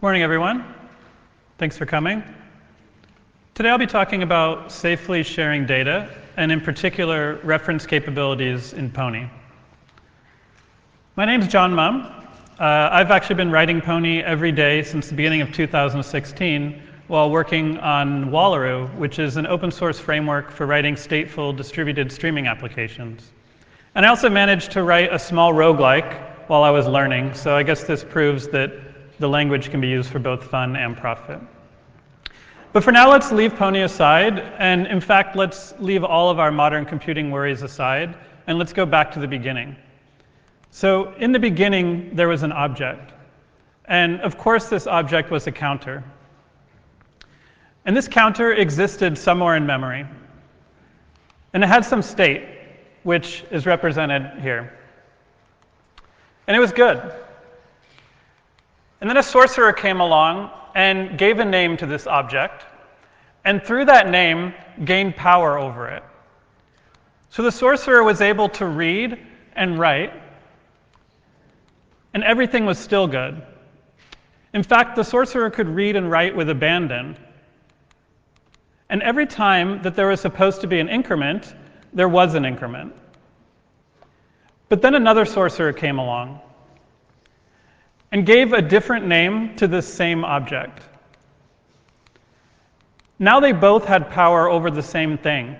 Good morning, everyone. Thanks for coming. Today I'll be talking about safely sharing data, and in particular, reference capabilities in Pony. My name's John Mumm. I've actually been writing Pony every day since the beginning of 2016 while working on Wallaroo, which is an open source framework for writing stateful distributed streaming applications. And I also managed to write a small roguelike while I was learning, so I guess this proves that the language can be used for both fun and profit. But for now, let's leave Pony aside, and in fact, let's leave all of our modern computing worries aside, and let's go back to the beginning. So in the beginning, there was an object. And of course, this object was a counter. And this counter existed somewhere in memory. And it had some state, which is represented here. And it was good. And then a sorcerer came along and gave a name to this object, and through that name, gained power over it. So the sorcerer was able to read and write, and everything was still good. In fact, the sorcerer could read and write with abandon. And every time that there was supposed to be an increment, there was an increment. But then another sorcerer came along and gave a different name to this same object. Now they both had power over the same thing.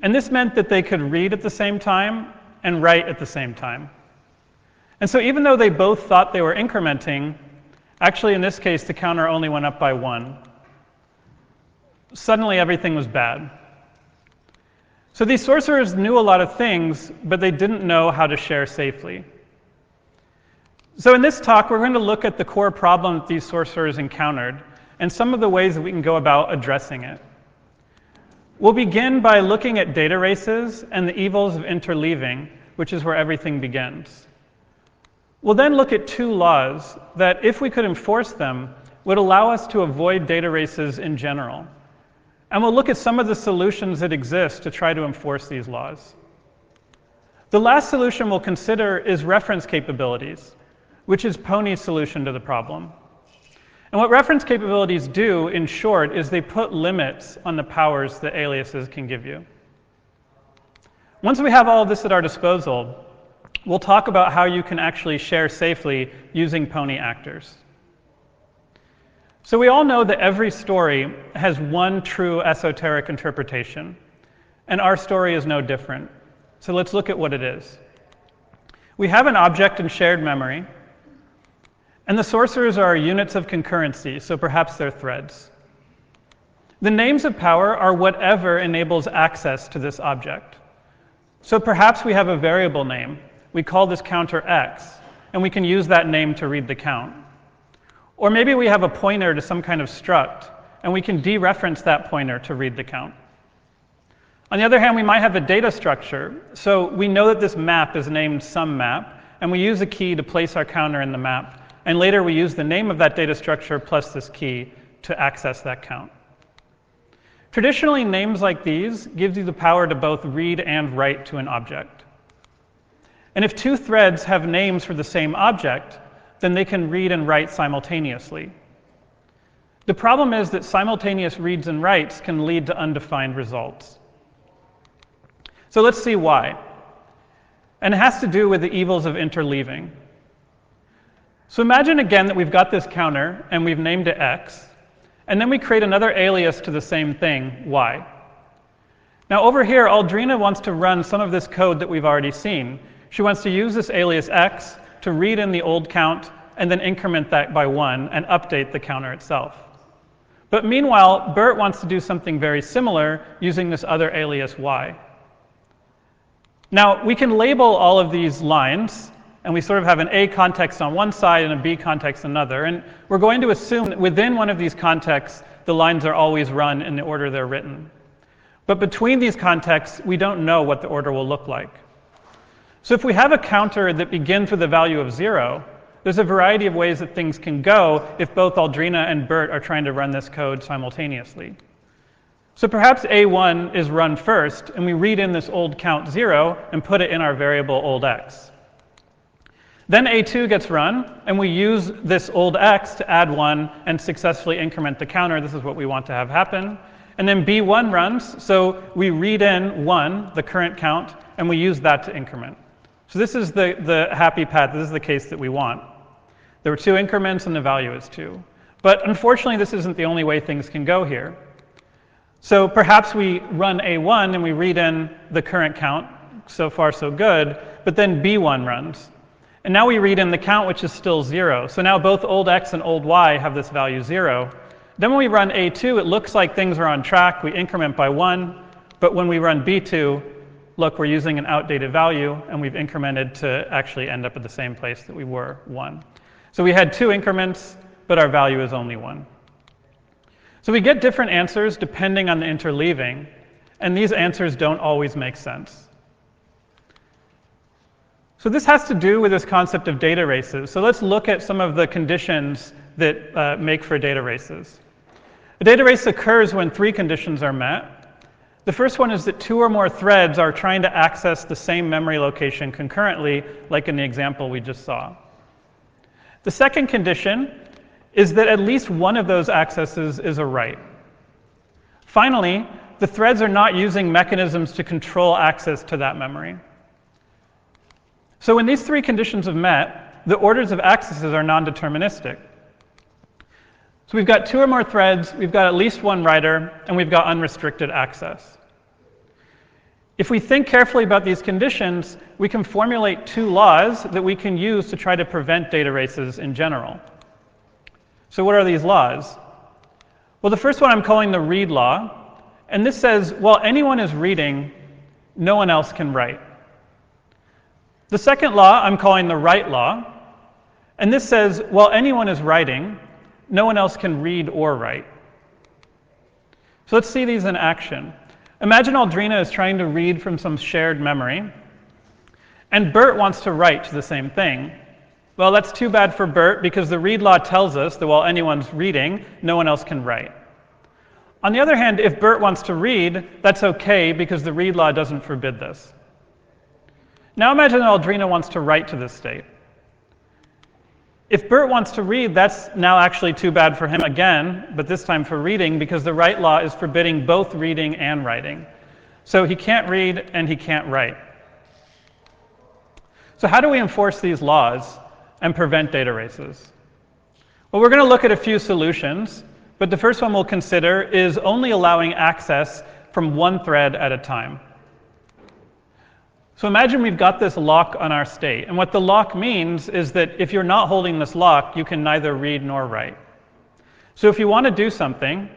And this meant that they could read at the same time and write at the same time. And so even though they both thought they were incrementing, actually in this case the counter only went up by 1. Suddenly everything was bad. So these sorcerers knew a lot of things, but they didn't know how to share safely. So in this talk, we're going to look at the core problem that these sorcerers encountered and some of the ways that we can go about addressing it. We'll begin by looking at data races and the evils of interleaving, which is where everything begins. We'll then look at 2 laws that, if we could enforce them, would allow us to avoid data races in general. And we'll look at some of the solutions that exist to try to enforce these laws. The last solution we'll consider is reference capabilities, which is Pony's solution to the problem. And what reference capabilities do, in short, is they put limits on the powers that aliases can give you. Once we have all of this at our disposal, we'll talk about how you can actually share safely using Pony actors. So we all know that every story has one true esoteric interpretation, and our story is no different. So let's look at what it is. We have an object in shared memory, and the sorcerers are units of concurrency, so perhaps they're threads. The names of power are whatever enables access to this object. So perhaps we have a variable name. We call this counter x, and we can use that name to read the count. Or maybe we have a pointer to some kind of struct, and we can dereference that pointer to read the count. On the other hand, we might have a data structure, so we know that this map is named SumMap, and we use a key to place our counter in the map. And later we use the name of that data structure plus this key to access that count. Traditionally, names like these give you the power to both read and write to an object. And if 2 threads have names for the same object, then they can read and write simultaneously. The problem is that simultaneous reads and writes can lead to undefined results. So let's see why. And it has to do with the evils of interleaving. So imagine again that we've got this counter and we've named it x, and then we create another alias to the same thing, y. Now over here, Aldrina wants to run some of this code that we've already seen. She wants to use this alias x to read in the old count and then increment that by 1 and update the counter itself. But meanwhile, Bert wants to do something very similar using this other alias y. Now we can label all of these lines, and we sort of have an A context on one side and a B context on another. And we're going to assume that within one of these contexts, the lines are always run in the order they're written. But between these contexts, we don't know what the order will look like. So if we have a counter that begins with a value of 0, there's a variety of ways that things can go if both Aldrina and Bert are trying to run this code simultaneously. So perhaps A1 is run first, and we read in this old count 0 and put it in our variable old x. Then A2 gets run, and we use this old x to add 1 and successfully increment the counter. This is what we want to have happen. And then B1 runs, so we read in 1, the current count, and we use that to increment. So this is the happy path. This is the case that we want. There were 2 increments, and the value is 2. But unfortunately, this isn't the only way things can go here. So perhaps we run A1, and we read in the current count. So far, so good. But then B1 runs. And now we read in the count, which is still 0. So now both old x and old y have this value 0. Then when we run A2, it looks like things are on track. We increment by 1. But when we run B2, look, we're using an outdated value, and we've incremented to actually end up at the same place that we were, 1. So we had 2 increments, but our value is only 1. So we get different answers depending on the interleaving, and these answers don't always make sense. So this has to do with this concept of data races. So let's look at some of the conditions that make for data races. A data race occurs when 3 conditions are met. The first one is that 2 or more threads are trying to access the same memory location concurrently, like in the example we just saw. The second condition is that at least one of those accesses is a write. Finally, the threads are not using mechanisms to control access to that memory. So when these 3 conditions have met, the orders of accesses are non-deterministic. So we've got 2 or more threads, we've got at least one writer, and we've got unrestricted access. If we think carefully about these conditions, we can formulate 2 laws that we can use to try to prevent data races in general. So what are these laws? Well, the first one I'm calling the read law, and this says, while anyone is reading, no one else can write. The second law I'm calling the write law, and this says, while anyone is writing, no one else can read or write. So let's see these in action. Imagine Aldrina is trying to read from some shared memory, and Bert wants to write to the same thing. Well, that's too bad for Bert, because the read law tells us that while anyone's reading, no one else can write. On the other hand, if Bert wants to read, that's okay, because the read law doesn't forbid this. Now imagine that Aldrina wants to write to this state. If Bert wants to read, that's now actually too bad for him again, but this time for reading, because the write law is forbidding both reading and writing. So he can't read and he can't write. So how do we enforce these laws and prevent data races? Well, we're going to look at a few solutions, but the first one we'll consider is only allowing access from one thread at a time. So imagine we've got this lock on our state, and what the lock means is that if you're not holding this lock, you can neither read nor write. So if you want to do something,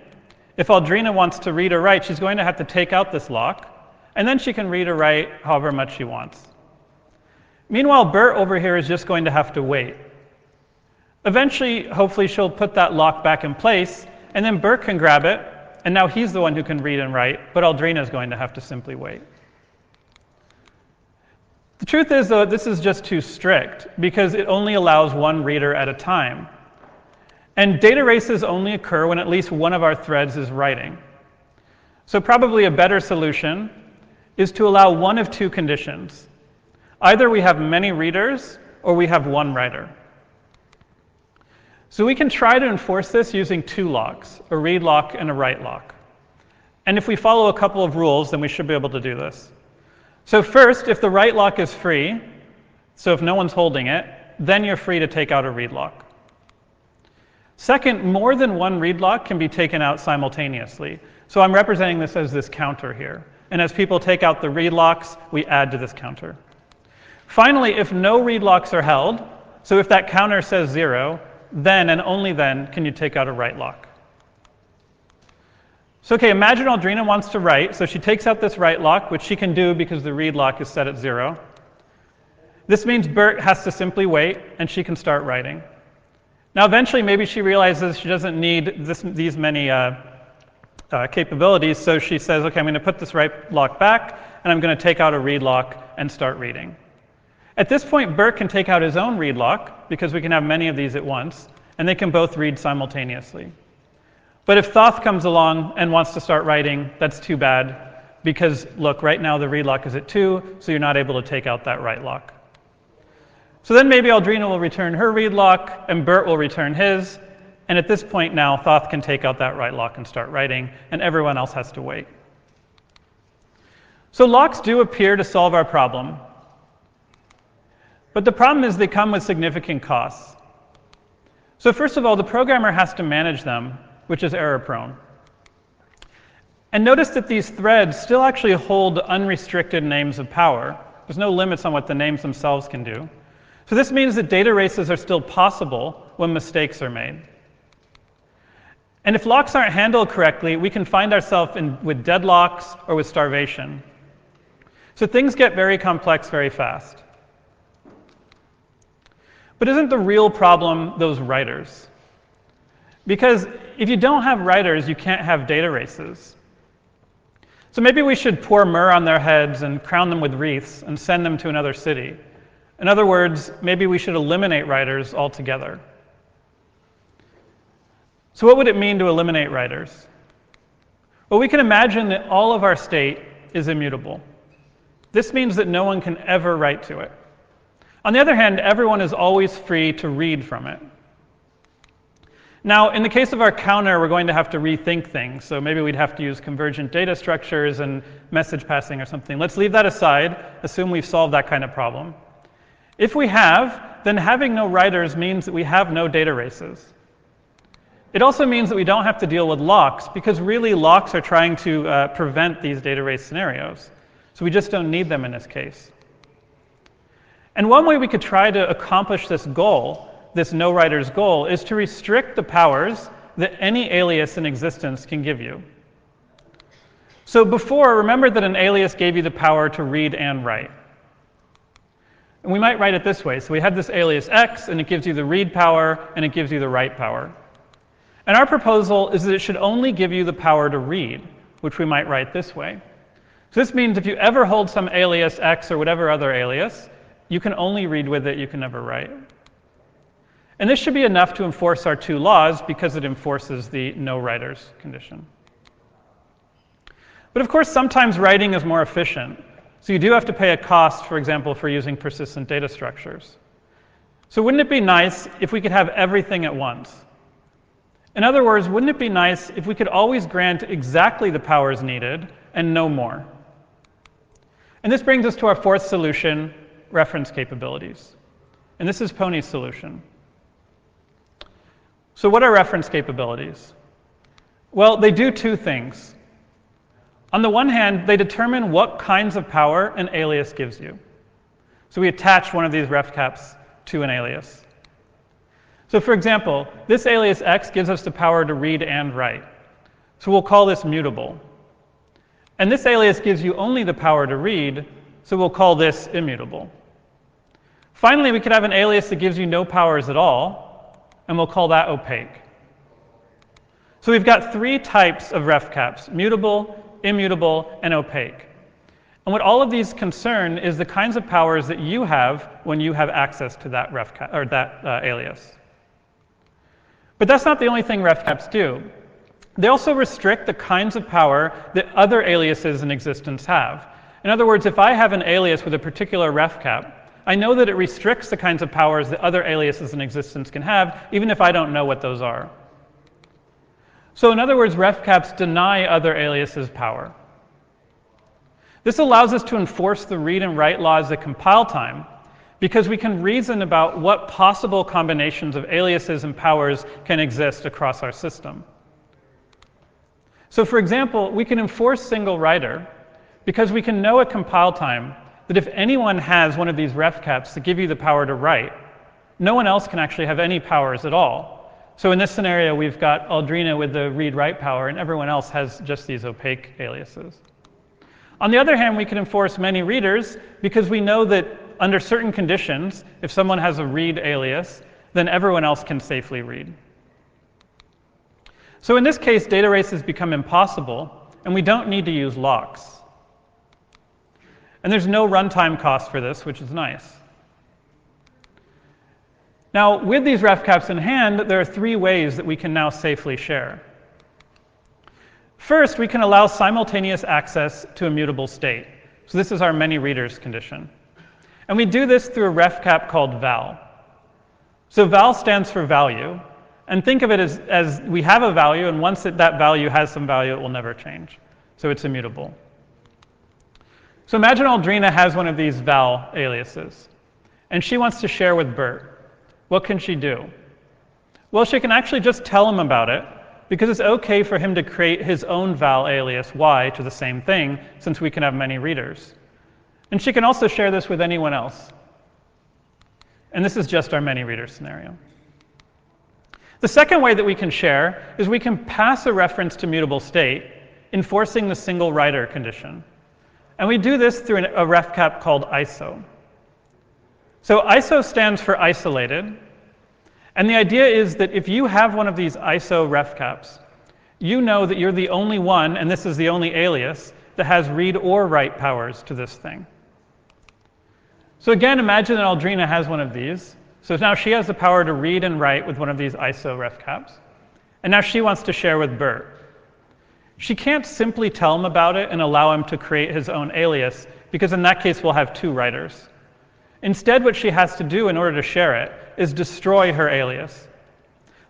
if Aldrina wants to read or write, she's going to have to take out this lock, and then she can read or write however much she wants. Meanwhile, Bert over here is just going to have to wait. Eventually, hopefully, she'll put that lock back in place, and then Bert can grab it, and now he's the one who can read and write, but Aldrina is going to have to simply wait. The truth is, though, this is just too strict, because it only allows one reader at a time. And data races only occur when at least one of our threads is writing. So probably a better solution is to allow one of 2 conditions. Either we have many readers, or we have one writer. So we can try to enforce this using 2 locks, a read lock and a write lock. And if we follow a couple of rules, then we should be able to do this. So first, if the write lock is free, so if no one's holding it, then you're free to take out a read lock. Second, more than one read lock can be taken out simultaneously. So I'm representing this as this counter here. And as people take out the read locks, we add to this counter. Finally, if no read locks are held, so if that counter says 0, then and only then can you take out a write lock. So okay, imagine Aldrina wants to write, so she takes out this write lock, which she can do because the read lock is set at 0. This means Bert has to simply wait, and she can start writing. Now eventually, maybe she realizes she doesn't need these many capabilities, so she says, okay, I'm going to put this write lock back, and I'm going to take out a read lock and start reading. At this point, Bert can take out his own read lock, because we can have many of these at once, and they can both read simultaneously. But if Thoth comes along and wants to start writing, that's too bad, because look, right now the read lock is at 2, so you're not able to take out that write lock. So then maybe Aldrina will return her read lock, and Bert will return his. And at this point now, Thoth can take out that write lock and start writing, and everyone else has to wait. So locks do appear to solve our problem. But the problem is they come with significant costs. So first of all, the programmer has to manage them, which is error-prone. And notice that these threads still actually hold unrestricted names of power. There's no limits on what the names themselves can do. So this means that data races are still possible when mistakes are made. And if locks aren't handled correctly, we can find ourselves with deadlocks or with starvation. So things get very complex very fast. But isn't the real problem those writers? Because if you don't have writers, you can't have data races. So maybe we should pour myrrh on their heads and crown them with wreaths and send them to another city. In other words, maybe we should eliminate writers altogether. So what would it mean to eliminate writers? Well, we can imagine that all of our state is immutable. This means that no one can ever write to it. On the other hand, everyone is always free to read from it. Now, in the case of our counter, we're going to have to rethink things. So maybe we'd have to use convergent data structures and message passing or something. Let's leave that aside, assume we've solved that kind of problem. If we have, then having no writers means that we have no data races. It also means that we don't have to deal with locks, because really locks are trying to prevent these data race scenarios. So we just don't need them in this case. And one way we could try to accomplish this goal, this no writers goal, is to restrict the powers that any alias in existence can give you. So before, remember that an alias gave you the power to read and write. And we might write it this way. So we have this alias x, and it gives you the read power, and it gives you the write power. And our proposal is that it should only give you the power to read, which we might write this way. So this means if you ever hold some alias x or whatever other alias, you can only read with it, you can never write. And this should be enough to enforce our two laws, because it enforces the no writers condition. But of course, sometimes writing is more efficient. So you do have to pay a cost, for example, for using persistent data structures. So wouldn't it be nice if we could have everything at once? In other words, wouldn't it be nice if we could always grant exactly the powers needed and no more? And this brings us to our fourth solution, reference capabilities. And this is Pony's solution. So what are reference capabilities? Well, they do two things. On the one hand, they determine what kinds of power an alias gives you. So we attach one of these ref caps to an alias. So for example, this alias x gives us the power to read and write. So we'll call this mutable. And this alias gives you only the power to read, so we'll call this immutable. Finally, we could have an alias that gives you no powers at all, and we'll call that opaque. So we've got three types of ref caps: mutable, immutable, and opaque. And what all of these concern is the kinds of powers that you have when you have access to that ref cap, or that alias. But that's not the only thing ref caps do. They also restrict the kinds of power that other aliases in existence have. In other words, if I have an alias with a particular ref cap, I know that it restricts the kinds of powers that other aliases in existence can have, even if I don't know what those are. So in other words, ref caps deny other aliases power. This allows us to enforce the read and write laws at compile time, because we can reason about what possible combinations of aliases and powers can exist across our system. So for example, we can enforce single writer because we can know at compile time that if anyone has one of these ref caps that give you the power to write, no one else can actually have any powers at all. So in this scenario, we've got Aldrina with the read-write power, and everyone else has just these opaque aliases. On the other hand, we can enforce many readers because we know that under certain conditions, if someone has a read alias, then everyone else can safely read. So in this case, data races become impossible, and we don't need to use locks. And there's no runtime cost for this, which is nice. Now, with these ref caps in hand, there are three ways that we can now safely share. First, we can allow simultaneous access to a mutable state. So this is our many readers condition. And we do this through a ref cap called val. So val stands for value. And think of it as we have a value, and once that value has some value, it will never change. So it's immutable. So imagine Aldrina has one of these val aliases, and she wants to share with Bert. What can she do? Well, she can actually just tell him about it, because it's okay for him to create his own val alias y to the same thing, since we can have many readers. And she can also share this with anyone else. And this is just our many reader scenario. The second way that we can share is we can pass a reference to mutable state, enforcing the single writer condition. And we do this through a ref cap called ISO. So ISO stands for isolated. And the idea is that if you have one of these ISO ref caps, you know that you're the only one, and this is the only alias, that has read or write powers to this thing. So again, imagine that Aldrina has one of these. So now she has the power to read and write with one of these ISO ref caps. And now she wants to share with Bert. She can't simply tell him about it and allow him to create his own alias, because in that case we'll have two writers. Instead, what she has to do in order to share it is destroy her alias.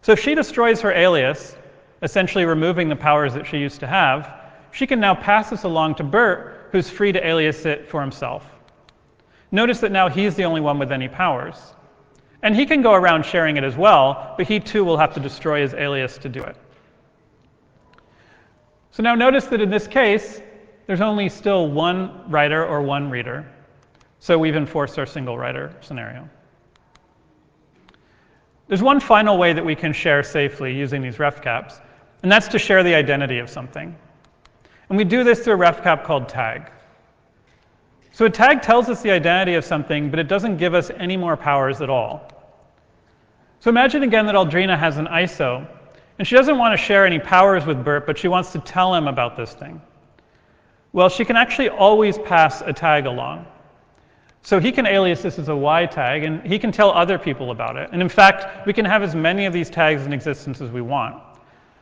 So if she destroys her alias, essentially removing the powers that she used to have, she can now pass this along to Bert, who's free to alias it for himself. Notice that now he's the only one with any powers. And he can go around sharing it as well, but he too will have to destroy his alias to do it. So now notice that in this case, there's only still one writer or one reader. So we've enforced our single writer scenario. There's one final way that we can share safely using these ref caps, and that's to share the identity of something. And we do this through a ref cap called tag. So a tag tells us the identity of something, but it doesn't give us any more powers at all. So imagine again that Aldrina has an ISO, and she doesn't want to share any powers with Bert, but she wants to tell him about this thing. Well, she can actually always pass a tag along. So he can alias this as a Y tag, and he can tell other people about it. And in fact, we can have as many of these tags in existence as we want.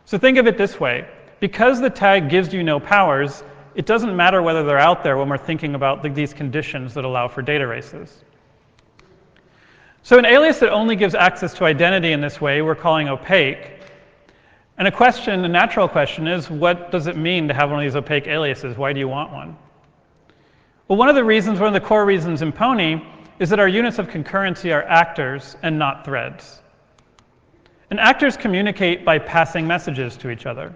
So think of it this way. Because the tag gives you no powers, it doesn't matter whether they're out there when we're thinking about these conditions that allow for data races. So an alias that only gives access to identity in this way, we're calling opaque. And a natural question is, what does it mean to have one of these opaque aliases? Why do you want one? Well, one of the core reasons in Pony is that our units of concurrency are actors and not threads. And actors communicate by passing messages to each other.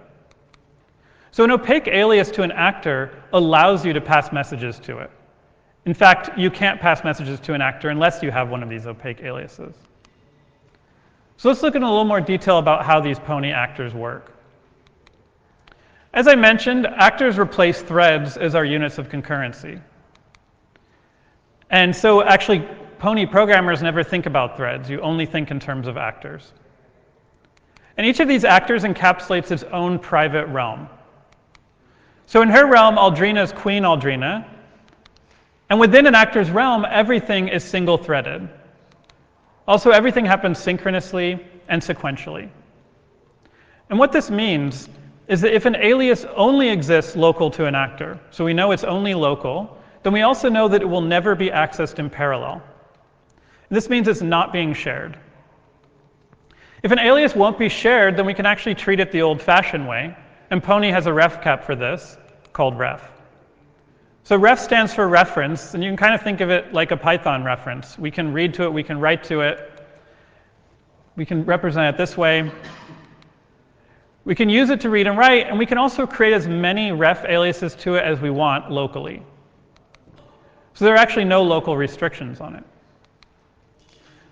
So an opaque alias to an actor allows you to pass messages to it. In fact, you can't pass messages to an actor unless you have one of these opaque aliases. So let's look in a little more detail about how these Pony actors work. As I mentioned, actors replace threads as our units of concurrency. And so actually, Pony programmers never think about threads. You only think in terms of actors. And each of these actors encapsulates its own private realm. So in her realm, Aldrina is Queen Aldrina. And within an actor's realm, everything is single-threaded. Also, everything happens synchronously and sequentially. And what this means is that if an alias only exists local to an actor, so we know it's only local, then we also know that it will never be accessed in parallel. And this means it's not being shared. If an alias won't be shared, then we can actually treat it the old-fashioned way. And Pony has a ref cap for this, called ref. So ref stands for reference, and you can kind of think of it like a Python reference. We can read to it, we can write to it. We can represent it this way. We can use it to read and write, and we can also create as many ref aliases to it as we want locally. So there are actually no local restrictions on it.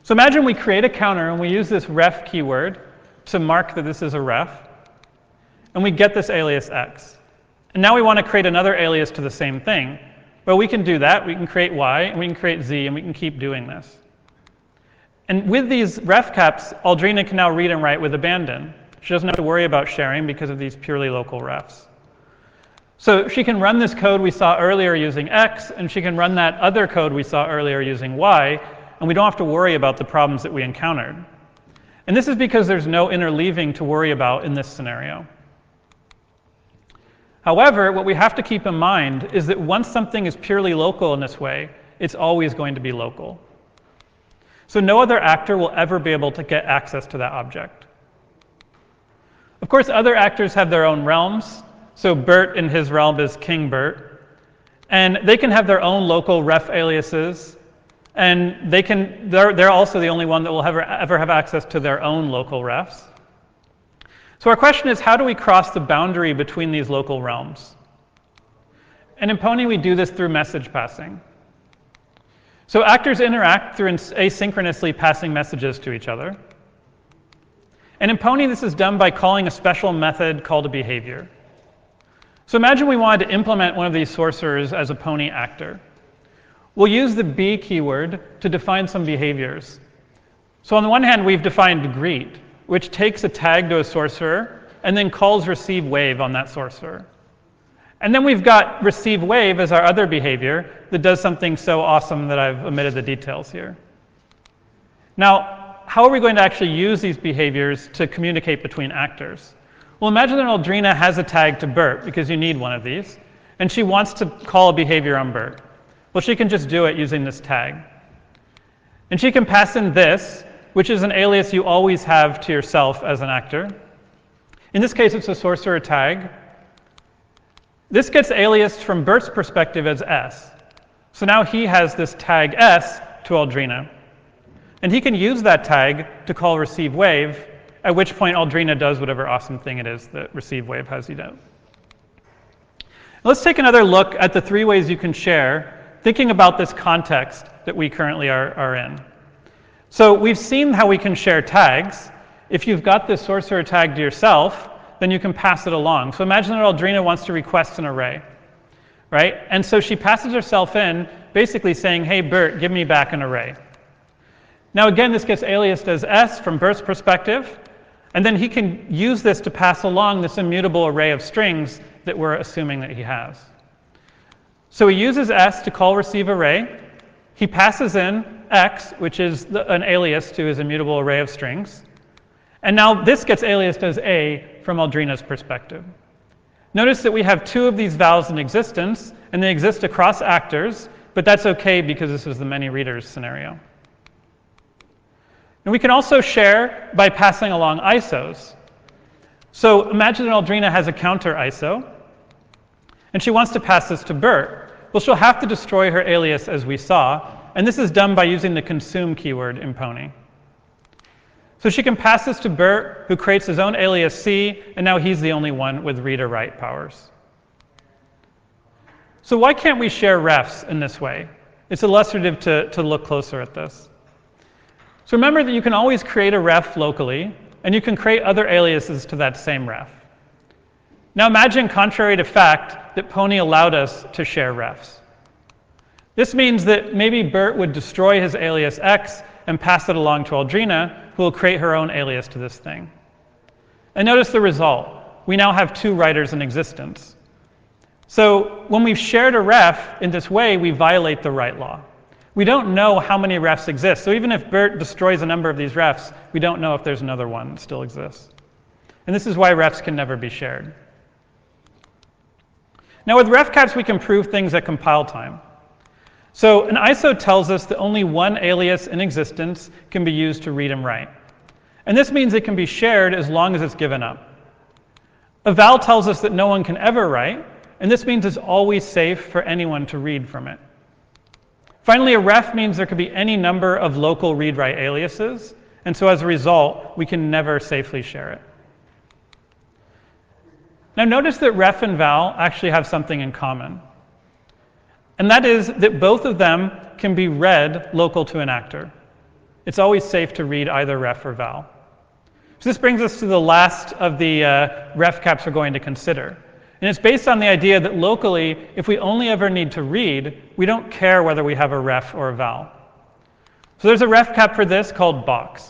So imagine we create a counter, and we use this ref keyword to mark that this is a ref. And we get this alias x. And now we want to create another alias to the same thing. Well, we can do that. We can create y, and we can create z, and we can keep doing this. And with these ref caps, Aldrina can now read and write with abandon. She doesn't have to worry about sharing because of these purely local refs. So she can run this code we saw earlier using x, and she can run that other code we saw earlier using y, and we don't have to worry about the problems that we encountered. And this is because there's no interleaving to worry about in this scenario. However, what we have to keep in mind is that once something is purely local in this way, it's always going to be local. So no other actor will ever be able to get access to that object. Of course, other actors have their own realms. So Bert in his realm is King Bert. And they can have their own local ref aliases. And they're also the only one that will ever have access to their own local refs. So our question is, how do we cross the boundary between these local realms? And in Pony, we do this through message passing. So actors interact through asynchronously passing messages to each other. And in Pony, this is done by calling a special method called a behavior. So imagine we wanted to implement one of these sorcerers as a Pony actor. We'll use the be keyword to define some behaviors. So on the one hand, we've defined greet, which takes a tag to a sorcerer and then calls receive wave on that sorcerer. And then we've got receive wave as our other behavior that does something so awesome that I've omitted the details here. Now, how are we going to actually use these behaviors to communicate between actors? Well, imagine that Aldrina has a tag to Bert, because you need one of these, and she wants to call a behavior on Bert. Well, she can just do it using this tag. And she can pass in this, which is an alias you always have to yourself as an actor. In this case, it's a sorcerer tag. This gets aliased from Bert's perspective as S. So now he has this tag S to Aldrina. And he can use that tag to call receive wave, at which point Aldrina does whatever awesome thing it is that receive wave has you do. Let's take another look at the 3 ways you can share, thinking about this context that we currently are in. So we've seen how we can share tags. If you've got this sorcerer tag to yourself, then you can pass it along. So imagine that Aldrina wants to request an array, right? And so she passes herself in, basically saying, hey, Bert, give me back an array. Now again, this gets aliased as S from Bert's perspective, and then he can use this to pass along this immutable array of strings that we're assuming that he has. So he uses S to call receive array. He passes in X, which is an alias to his immutable array of strings. And now this gets aliased as A from Aldrina's perspective. Notice that we have 2 of these vowels in existence, and they exist across actors, but that's okay because this is the many readers scenario. And we can also share by passing along ISOs. So imagine that Aldrina has a counter ISO, and she wants to pass this to Bert. Well, she'll have to destroy her alias as we saw, and this is done by using the consume keyword in Pony. So she can pass this to Bert, who creates his own alias C, and now he's the only one with read or write powers. So why can't we share refs in this way? It's illustrative to look closer at this. So remember that you can always create a ref locally, and you can create other aliases to that same ref. Now imagine, contrary to fact, that Pony allowed us to share refs. This means that maybe Bert would destroy his alias X and pass it along to Aldrina, who will create her own alias to this thing. And notice the result. We now have 2 writers in existence. So when we've shared a ref in this way, we violate the write law. We don't know how many refs exist. So even if Bert destroys a number of these refs, we don't know if there's another one that still exists. And this is why refs can never be shared. Now with ref caps, we can prove things at compile time. So an ISO tells us that only one alias in existence can be used to read and write. And this means it can be shared as long as it's given up. A val tells us that no one can ever write, and this means it's always safe for anyone to read from it. Finally, a ref means there could be any number of local read-write aliases, and so as a result, we can never safely share it. Now notice that ref and val actually have something in common. And that is that both of them can be read local to an actor. It's always safe to read either ref or val. So this brings us to the last of the ref caps we're going to consider. And it's based on the idea that locally, if we only ever need to read, we don't care whether we have a ref or a val. So there's a ref cap for this called box.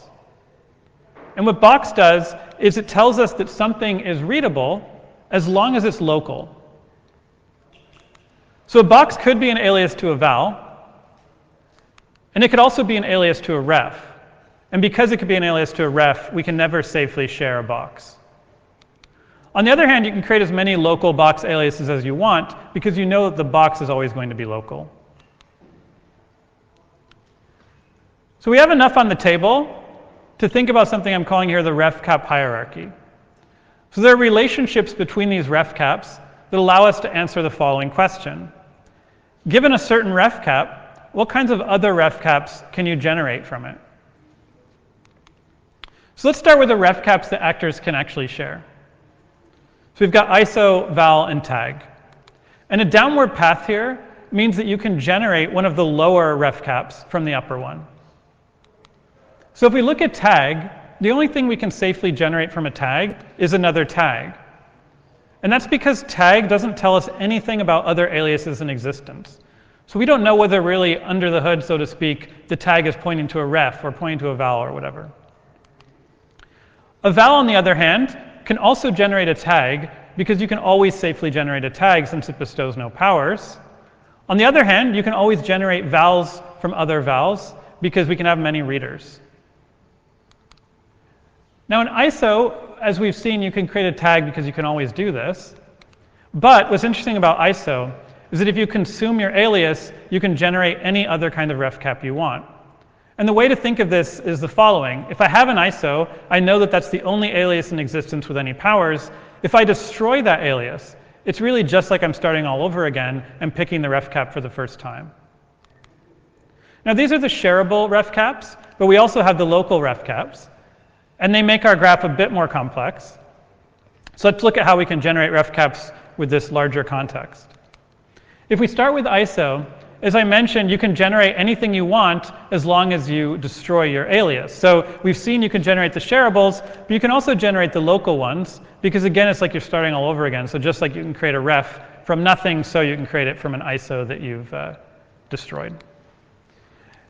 And what box does is it tells us that something is readable as long as it's local. So a box could be an alias to a val, and it could also be an alias to a ref. And because it could be an alias to a ref, we can never safely share a box. On the other hand, you can create as many local box aliases as you want because you know that the box is always going to be local. So we have enough on the table to think about something I'm calling here the ref cap hierarchy. So there are relationships between these ref caps that allow us to answer the following question. Given a certain ref cap, what kinds of other ref caps can you generate from it? So let's start with the ref caps that actors can actually share. So we've got ISO, val, and tag. And a downward path here means that you can generate one of the lower ref caps from the upper one. So if we look at tag, the only thing we can safely generate from a tag is another tag. And that's because tag doesn't tell us anything about other aliases in existence. So we don't know whether really under the hood, so to speak, the tag is pointing to a ref or pointing to a val or whatever. A val, on the other hand, can also generate a tag because you can always safely generate a tag since it bestows no powers. On the other hand, you can always generate vals from other vals because we can have many readers. Now in ISO, as we've seen, you can create a tag because you can always do this. But what's interesting about ISO is that if you consume your alias, you can generate any other kind of ref cap you want. And the way to think of this is the following. If I have an ISO, I know that that's the only alias in existence with any powers. If I destroy that alias, it's really just like I'm starting all over again and picking the ref cap for the first time. Now these are the shareable ref caps, but we also have the local ref caps. And they make our graph a bit more complex. So let's look at how we can generate ref caps with this larger context. If we start with ISO, as I mentioned, you can generate anything you want as long as you destroy your alias. So we've seen you can generate the shareables, but you can also generate the local ones, because again, it's like you're starting all over again. So just like you can create a ref from nothing, so you can create it from an ISO that you've destroyed.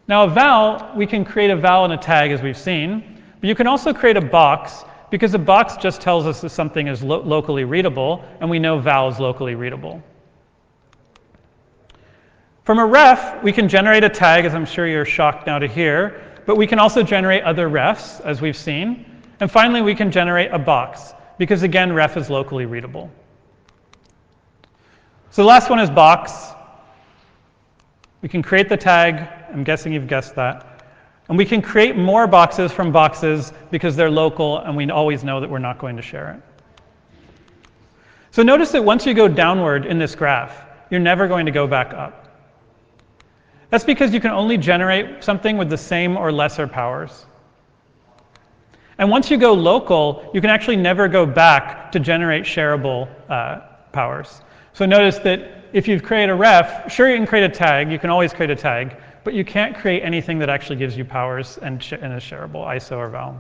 Now a val, we can create a val and a tag as we've seen. But you can also create a box, because a box just tells us that something is locally readable, and we know val is locally readable. From a ref, we can generate a tag, as I'm sure you're shocked now to hear, but we can also generate other refs, as we've seen. And finally, we can generate a box, because again, ref is locally readable. So the last one is box. We can create the tag. I'm guessing you've guessed that. And we can create more boxes from boxes because they're local and we always know that we're not going to share it. So notice that once you go downward in this graph, you're never going to go back up. That's because you can only generate something with the same or lesser powers. And once you go local, you can actually never go back to generate shareable powers. So notice that if you create a ref, sure you can create a tag, you can always create a tag, but you can't create anything that actually gives you powers and is shareable, ISO or val.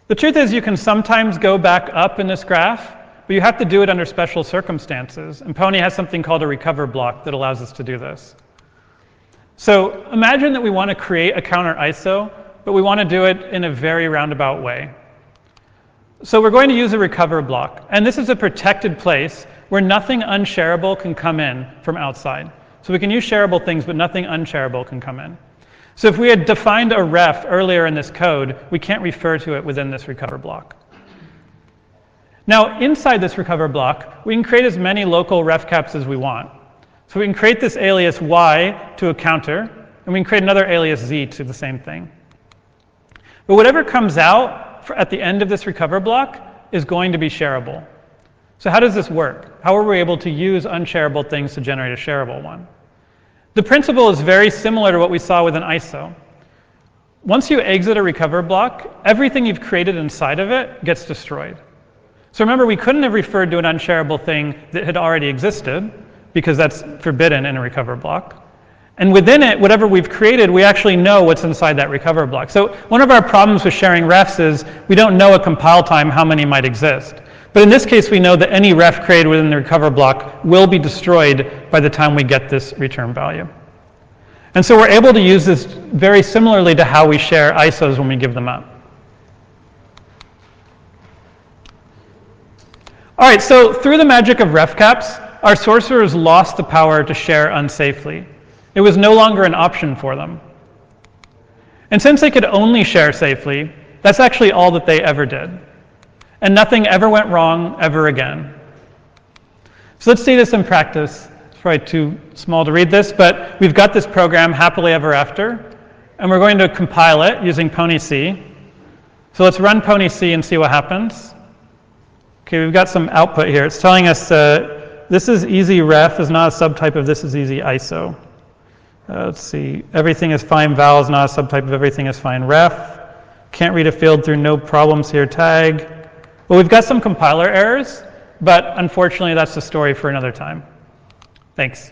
The truth is you can sometimes go back up in this graph, but you have to do it under special circumstances. And Pony has something called a recover block that allows us to do this. So imagine that we want to create a counter ISO, but we want to do it in a very roundabout way. So we're going to use a recover block. And this is a protected place where nothing unshareable can come in from outside. So we can use shareable things, but nothing unshareable can come in. So if we had defined a ref earlier in this code, we can't refer to it within this recover block. Now, inside this recover block, we can create as many local ref caps as we want. So we can create this alias y to a counter, and we can create another alias z to the same thing. But whatever comes out at the end of this recover block is going to be shareable. So how does this work? How are we able to use unshareable things to generate a shareable one? The principle is very similar to what we saw with an ISO. Once you exit a recover block, everything you've created inside of it gets destroyed. So remember, we couldn't have referred to an unshareable thing that had already existed, because that's forbidden in a recover block. And within it, whatever we've created, we actually know what's inside that recover block. So one of our problems with sharing refs is we don't know at compile time how many might exist. But in this case, we know that any ref created within the recover block will be destroyed by the time we get this return value. And so we're able to use this very similarly to how we share ISOs when we give them up. All right, so through the magic of ref caps, our sorcerers lost the power to share unsafely. It was no longer an option for them. And since they could only share safely, that's actually all that they ever did. And nothing ever went wrong ever again. So let's see this in practice. It's probably too small to read this, but we've got this program, Happily Ever After. and we're going to compile it using ponyc. So let's run ponyc and see what happens. Okay, we've got some output here. It's telling us this is easy ref is not a subtype of this is easy ISO. Let's see, everything is fine val is not a subtype of everything is fine ref. Can't read a field through no problems here tag. Well, we've got some compiler errors, but unfortunately that's the story for another time. Thanks.